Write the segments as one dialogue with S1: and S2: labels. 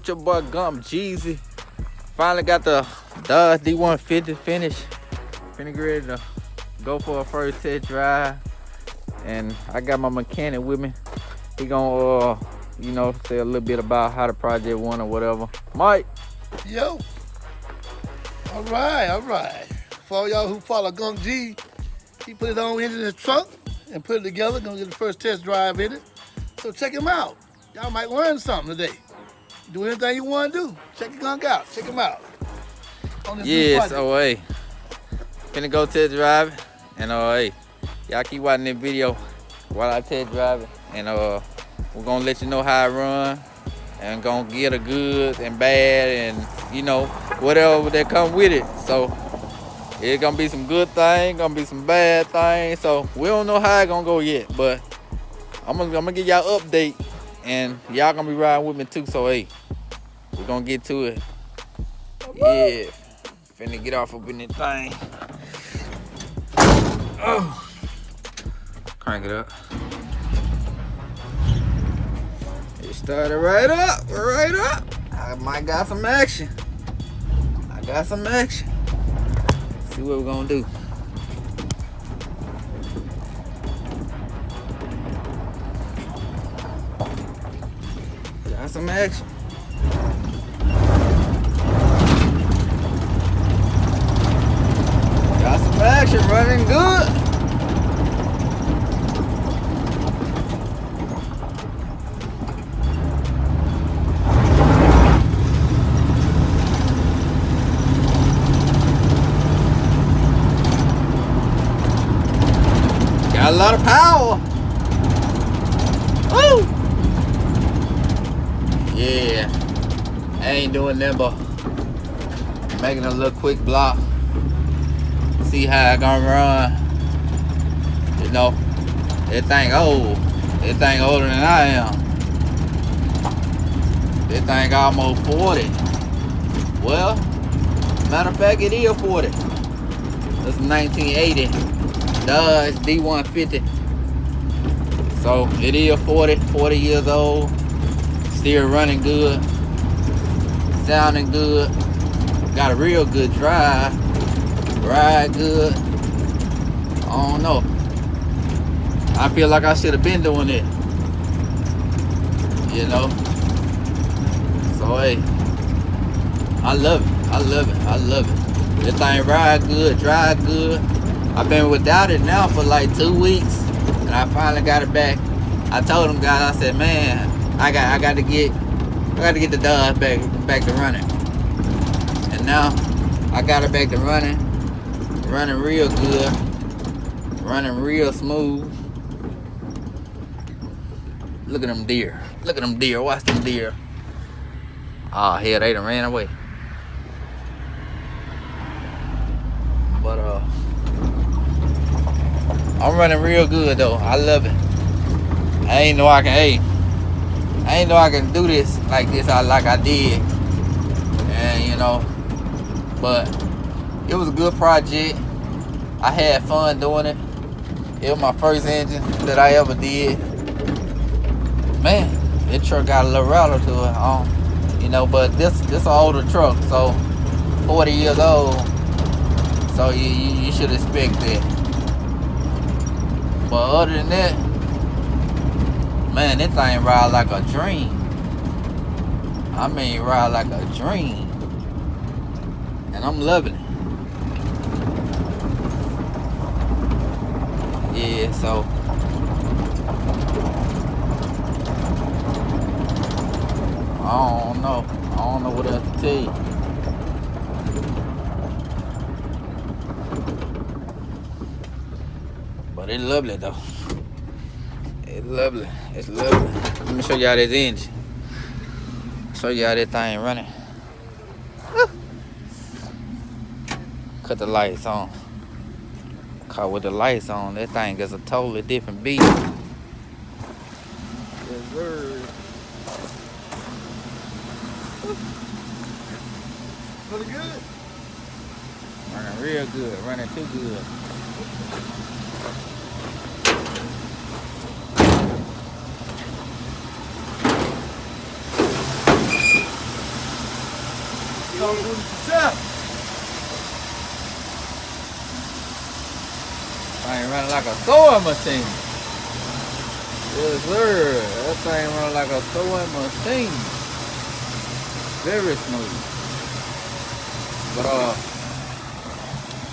S1: with your boy Gump Jeezy. Finally got the Dodge D150 finished. Finna get ready to go for a first test drive. And I got my mechanic with me. He gonna, say a little bit about how the project went or whatever. Mike.
S2: Yo. All right. For all y'all who follow Gump G, he put his own engine in his truck and put it together. Gonna get the first test drive in it. So check him out. Y'all might learn something today. Do anything you want to do. Check your gunk out. Check him out.
S1: Yes, hey. Finna go test drive it. And hey, y'all keep watching this video while I test drive it. And we're gonna let you know how I run. And gonna get the good and bad and whatever that come with it. So it's gonna be some good things, gonna be some bad things. So we don't know how it's gonna go yet, but I'm gonna give y'all update, and y'all gonna be riding with me too. So hey, we're gonna get to it. Yeah, finna get off up in this thing. Oh, crank it up. It started right up. I might got some action. See what we're gonna do. Got some action. Running good. Got a lot of power. Woo! Yeah. I ain't doing nothing but making a little quick block. See how I gonna run. That thing old. That thing older than I am. That thing almost 40. Well, matter of fact, it is 40. That's 1980 Dodge D150. So it is 40 years old. Still running good. Sounding good. Got a real good drive. Ride good. I don't know. I feel like I should have been doing it. So hey, I love it. This thing ride good, drive good. I've been without it now for like 2 weeks, and I finally got it back. I told them guys, I said, man, I got to get the Dodge back to running. And now I got it back to running real good, running real smooth. Look at them deer. Watch them deer. Oh, hell, they done ran away. But I'm running real good though. I love it. I ain't know I can do this like this like I did. And but it was a good project. I had fun doing it. It was my first engine that I ever did. Man, that truck got a little rattle to it, but this an older truck, so 40 years old, so you should expect that. But other than that, man, this thing ride like a dream. I mean, ride like a dream, and I'm loving it. Yeah, so I don't know what else to tell you. But it's lovely though. It's lovely. Let me show y'all this engine. Show y'all that thing running. Cut the lights on. Cause with the lights on, that thing is a totally different beat. Yes, sir.
S2: Pretty good.
S1: Running real good. Running too good. gonna do this yourself. Thing running like a sewing machine. Yes, sir. That thing running like a sewing machine. Very smooth. But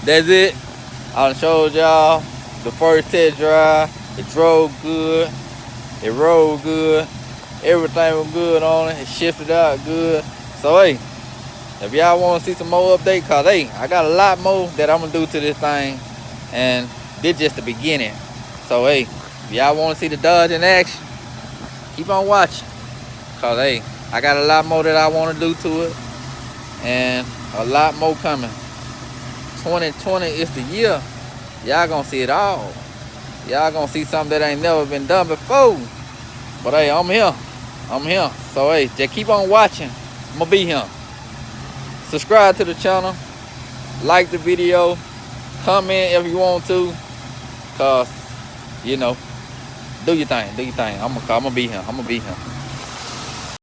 S1: that's it. I showed y'all the first test drive. It drove good. It rolled good. Everything was good on it. It shifted out good. So hey, if y'all want to see some more updates, cause hey, I got a lot more that I'm gonna do to this thing, and this just the beginning. So hey, if y'all want to see the Dodge in action, keep on watching. Cause hey, I got a lot more that I want to do to it, and a lot more coming. 2020 is the year. Y'all gonna see it all. Y'all gonna see something that ain't never been done before. But hey, I'm here. I'm here. So hey, just keep on watching. I'm gonna be here. Subscribe to the channel. Like the video. Comment if you want to. Cause, you know, do your thing. Do your thing. I'm gonna be here. I'm gonna be here.